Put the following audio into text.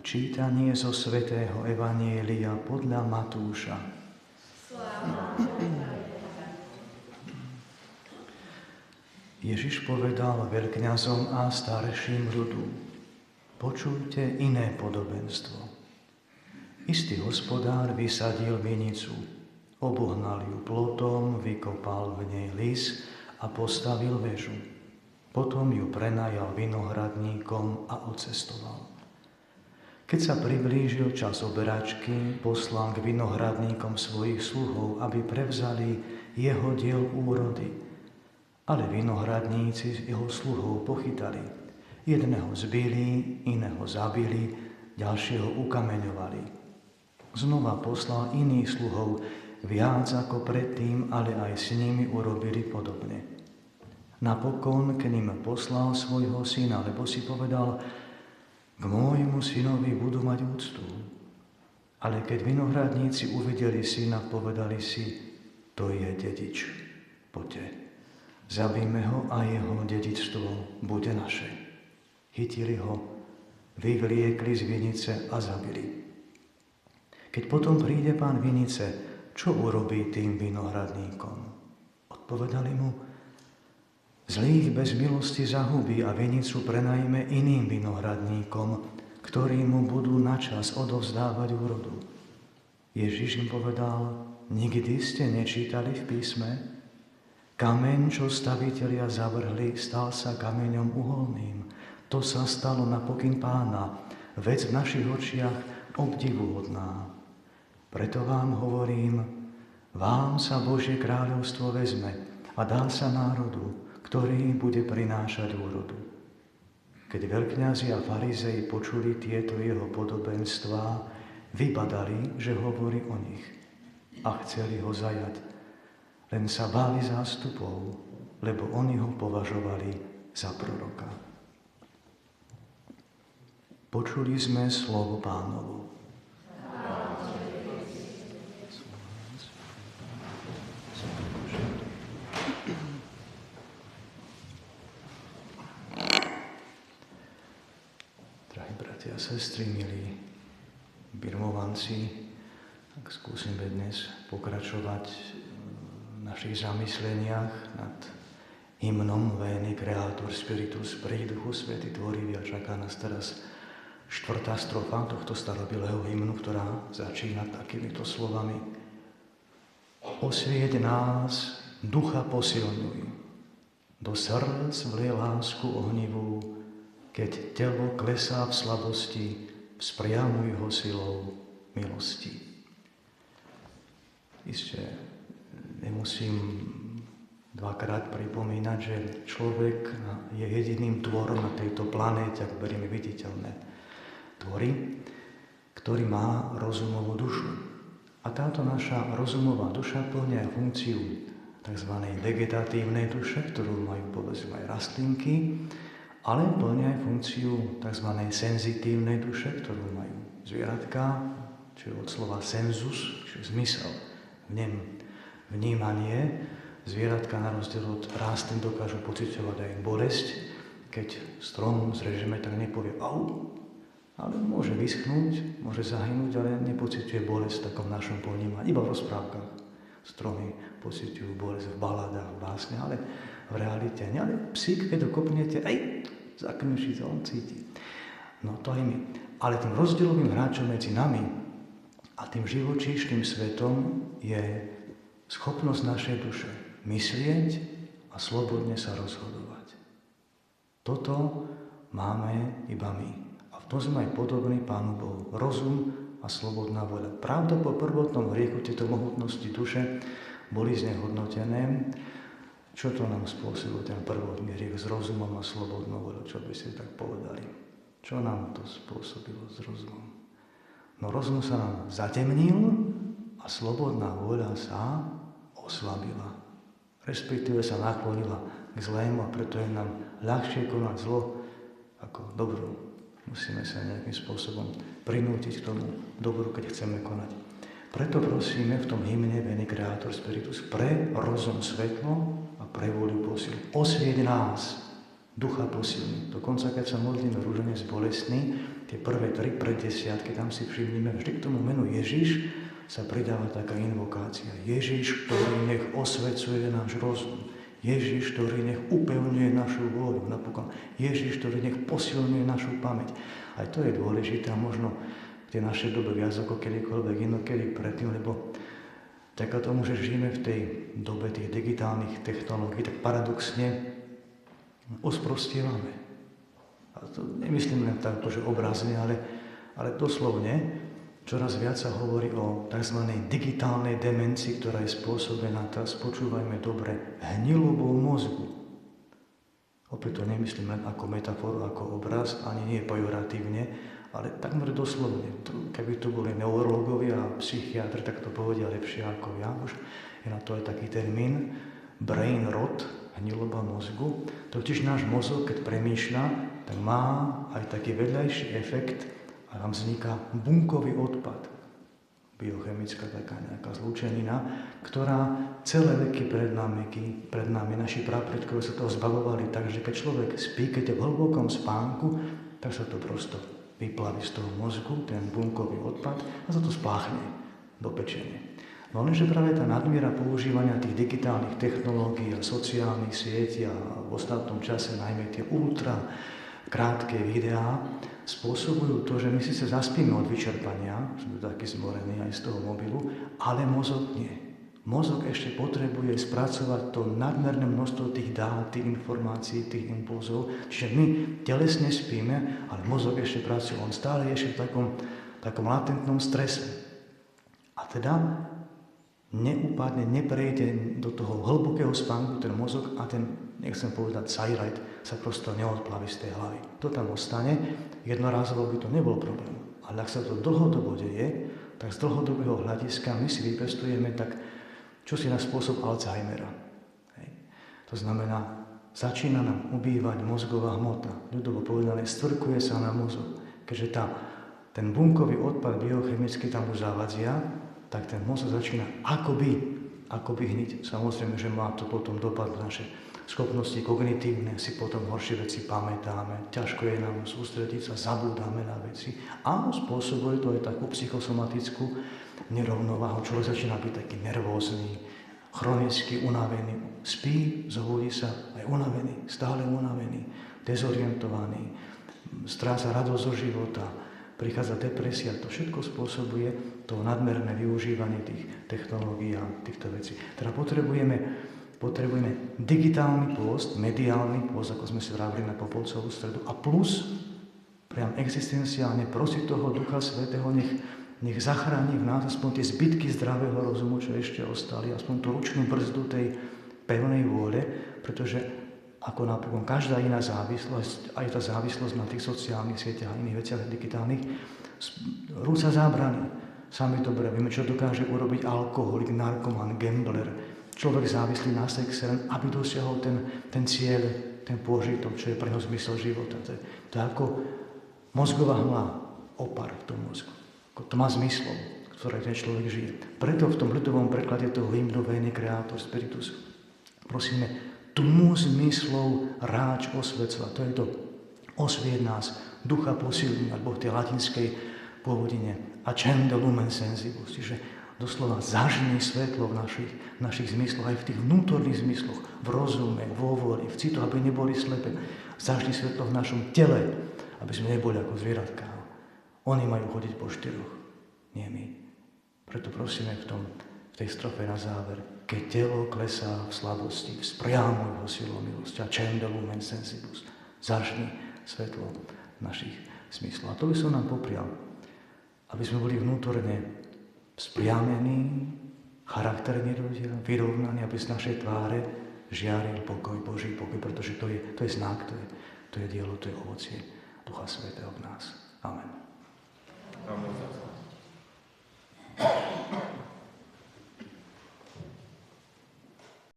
Čítanie zo svätého Evanjelia podľa Matúša. Ježiš povedal veľkňazom a starším ľudu: počujte iné podobenstvo. Istý hospodár vysadil vinicu, obohnal ju plotom, vykopal v nej lis a postavil väžu. Potom ju prenajal vinohradníkom a odcestoval. Keď sa priblížil čas oberačky, poslal k vinohradníkom svojich sluhov, aby prevzali jeho diel úrody. Ale vinohradníci jeho sluhov pochytali. Jedného zbili, iného zabili, ďalšieho ukameňovali. Znova poslal iných sluhov, viac ako predtým, ale aj s nimi urobili podobne. Napokon k nim poslal svojho syna, lebo si povedal: k môjmu synovi budú mať úctu. Ale keď vinohradníci uvideli syna, povedali si: to je dedič. Poďte, zabijme ho a jeho dedičstvo bude naše. Chytili ho, vyvliekli z vinice a zabili. Keď potom príde pán vinice, čo urobí tým vinohradníkom? Odpovedali mu: zlých bez milosti zahubí a vinicu prenajme iným vinohradníkom, ktorí mu budú načas odovzdávať úrodu. Ježiš im povedal: nikdy ste nečítali v písme? Kameň, čo stavitelia zavrhli, stal sa kameňom uholným. To sa stalo na pokyn Pána, vec v našich očiach obdivuhodná. Preto vám hovorím, vám sa Božie kráľovstvo vezme a dá sa národu, ktorý bude prinášať úrodu. Keď veľkňazi a farizei počuli tieto jeho podobenstvá, vybadali, že hovorí o nich a chceli ho zajať. Len sa báli zástupov, lebo oni ho považovali za proroka. Počuli sme slovo Pánovo. Bratia a sestry, milí birmovanci, tak skúsime dnes pokračovať v našich zamysleniach nad hymnom Veni Creator Spiritus, Prej Duchu Svätý tvorivý, a čaká nás teraz 4. strofa tohto starobilého hymnu, ktorá začína takýmito slovami: osvieť nás, ducha posilňuj, do srdc vlie lásku ohnivú. Keď telo klesá v slabosti, vzpriamuj ho silou milosti. Isté nemusím dvakrát pripomínať, že človek je jediným tvorom na tejto planéte, ak berieme viditeľné tvory, ktorý má rozumovú dušu. A táto naša rozumová duša plňa aj funkciu tzv. Vegetatívnej duše, ktorú majú povedzme aj rastlinky, ale plnia aj funkciu tzv. Senzitívnej duše, ktorú majú zvieratka, čiže od slova sensus, čiže zmysel, vnímanie. Zvieratka na rozdiel od rastlín dokážu pociťovať aj bolesť. Keď strom zrežeme, tak nepovie au, ale môže vyschnúť, môže zahynúť, ale nepociťuje bolesť v takom našom ponímaní. Iba v rozprávkach stromy pociťujú bolesť, v baladách, v básne, ale v realite nie. Ale psík, keď ho kopnete, zaknúši to, on cíti. No to aj my. Ale tým rozdielovým hráčom medzi nami a tým živočíšnym svetom je schopnosť našej duše myslieť a slobodne sa rozhodovať. Toto máme iba my. A v tom sme aj podobní Pánu Bohu. Rozum a slobodná voľa. Pravda, po prvotnom hriechu tieto mohutnosti duše boli znehodnotené. Čo to nám spôsobilo ten prvotný hriech s rozumom a slobodnou voľou? Čo by ste tak povedali? Čo nám to spôsobilo s rozumom? No rozum sa nám zatemnil a slobodná voľa sa oslabila. Respektíve sa naklonila k zlému, a preto je nám ľahšie konať zlo ako dobro. Musíme sa nejakým spôsobom prinútiť k tomu dobru, keď chceme konať. Preto prosíme v tom hymne Veni Creator Spiritus pre rozum svetlo a pre vôľu posilný. Osvieť nás, ducha posilný. Dokonca, keď sa modlíme rúženec bolestný, tie prvé 3 preddesiatky, tam si všimnime, vždy k tomu menu Ježiš sa pridáva taká invokácia. Ježiš, ktorý nech osvecuje náš rozum. Ježiš, ktorý nech upevňuje našu vôľu. Napokon Ježiš, ktorý nech posilňuje našu pamäť. Aj to je dôležité a možno v tej našej dobe viac ako kedykoľvek inokedy predtým, lebo tak tomu, že žijeme v tej dobe tých digitálnych technológií, tak paradoxne osprostievame. A to nemyslím len tak, že obrazne, ale doslovne čoraz viac sa hovorí o tzv. Digitálnej demencii, ktorá je spôsobená, teraz počúvajme dobre, hnilobou mozgu. Opäť to nemyslím len ako metaforu, ako obraz, ani nie pejoratívne, ale takmer doslovne. Keby to boli neurologovia a psychiatri, tak to povedia lepšie ako ja. Už je na to aj taký termín, brain rot, hniloba mozgu. Totiž náš mozog, keď premýšľa, tak má aj taký vedľajší efekt a tam vzniká bunkový odpad. Biochemická taká nejaká zlúčenina, ktorá celé veky pred nami naši prapredkovia sa toho zbavovali, takže keď človek spí, keď je v hlbokom spánku, tak sa to prosto vyplaví z toho mozgu, ten bunkový odpad a sa to spláchne do pečene. No lenže práve tá nadmiera používania tých digitálnych technológií a sociálnych sietí a v ostatnom čase najmä tie ultra krátke videá spôsobujú to, že my si sa zaspíme od vyčerpania, sme takí zmorení aj z toho mobilu, ale mozog nie. Mozog ešte potrebuje spracovať to nadmerné množstvo tých dát, tých informácií, tých impulzov. Čiže my telesne spíme, ale mozog ešte pracuje. On stále je ešte v takom latentnom strese. A teda neúpadne neprejde do toho hlbokého spánku ten mozog a ten, nechcem povedať, sajrajt sa prosto neodplaví z tej hlavy. To tam ostane, jednorázovo by to nebol problém. Ale ak sa to dlhodobo deje, tak z dlhodobého hľadiska my si vypestujeme tak čosi na spôsob Alzheimera. Hej. To znamená, začína nám ubývať mozgová hmota. Ľudovo povedané, stvrkuje sa na mozog. Keďže ten bunkový odpad biochemicky tam už zavadzia, tak ten mozog začína akoby hniť. Samozrejme, že má to potom dopad na naše schopnosti kognitívne, si potom horšie veci pamätáme, ťažko je nám sústrediť sa, zabúdame na veci a spôsobuje to aj takú psychosomatickú nerovnováhu. Človek začína byť taký nervózny, chronicky unavený, spí, zobudí sa aj unavený, stále unavený, dezorientovaný, stráca radosť zo života, prichádza depresia. To všetko spôsobuje to nadmerné využívanie tých technológií a týchto vecí. Teda potrebujeme digitálny pôst, mediálny pôst, ako sme si vravili na Popolcovú stredu, a plus priam existenciálne prosiť toho Ducha Svätého, nech zachráni v nás aspoň tie zbytky zdravého rozumu, čo ešte ostali, aspoň tú ručnú brzdu tej pevnej vôle, pretože ako napokon každá iná závislosť, aj tá závislosť na tých sociálnych sieťach a iných veciach digitálnych, rúca zábrany. Sami dobre vieme, čo dokáže urobiť alkoholik, narkoman, gambler, človek závislý na sexe, len aby dosiahol ten cieľ, ten pôžitok, čo je pre neho zmysel života. To je ako mozgová hmla, opar v tom mozgu. Ako tma zmyslov, ktoré ten človek žije. Preto v tom ľudovom preklade toho hymnu Veni Creator Spiritus prosíme, tmu zmyslov ráč osvecla. To je to osvieť nás, ducha posilní, alebo v tej latinskej pôvodine accende lumen sensibus, čiže doslova zažni svetlo v našich zmysloch, aj v tých vnútorných zmysloch, v rozume, vo vôli, v citoch, aby neboli slepé. Zažni svetlo v našom tele, aby sme neboli ako zvieratká. Oni majú chodiť po štyroch, nie my. Preto prosíme v tej strofe na záver, keď telo klesá v slabosti, vzpriamuj ho silou milosti, accende lumen sensibus, zažni svetlo našich zmyslov. A to by som nám poprial, aby sme boli vnútorne vzpriamení, charakterne ľudia, vyrovnaní, aby z našej tváre žiaril pokoj, Boží pokoj, pretože to je znak, to je dielo, to je ovocie Ducha Svätého v nás. Amen. Amen.